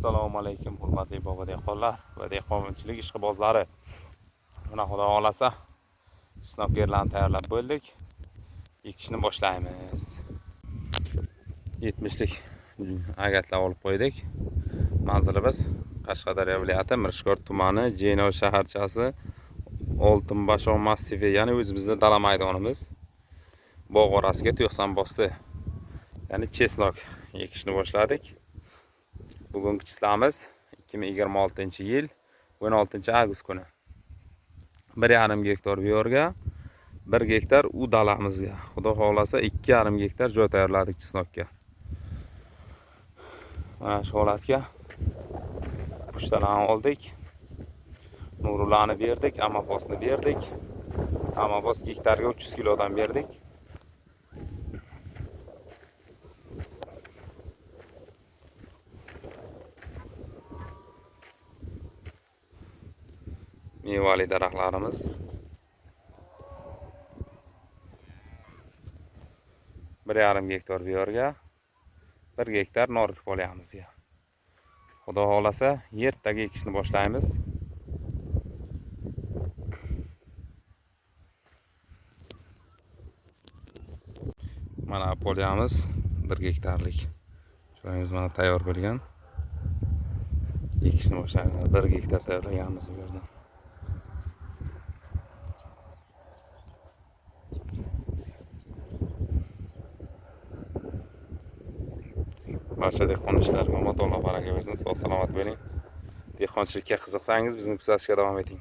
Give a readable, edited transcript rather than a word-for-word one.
Assalomu alaykum hurmatli bog'bon dehqonlar va dehqonchilik ishqibozlari. Mana xudo xolasa sinopgerlarni tayyorlab bo'ldik. Ekishni boshlaymiz. 70lik agatlar olib qo'ydik. Manzilimiz Qashqadaryo viloyati Mirishkor tumani, Jenov shaharchasi, Oltinbashoq massivi, ya'ni o'zimizning dala maydonimiz. Bog' orasiga tuyoqsan bosdi. Ya'ni chesnok ekishni boshladik. Bugungi chislamiz 2026-yil 16-avgust kuni. 1,5 gektar bu yerga, 1 gektar u dalamizga. Xudo xolasa 2,5 gektar joy tayyorladik chesnokka. Mana shu holatga pushtalarni oldik. Nurlarni berdik, amafosni berdik. Amafos gektarga 300 kilodan berdik. Mevali daraxtlarimiz. Bir yarim gektar bu yerga, 1 gektar norik polyamizga. Xudo xolasa ertaga ekishni boshlaymiz. Mana polyamiz 1 gektarlik. Joyimiz mana tayyor bo'lgan. Ekishni boshlaymiz. 1 gektar tayyorlaganmiz bu yerdan. Barcha dehqonchilarga Alloh baraka bersin, sog' salomat bo'ling. Dehqonchilikka qiziqsangiz bizni kuzatishga davom eting.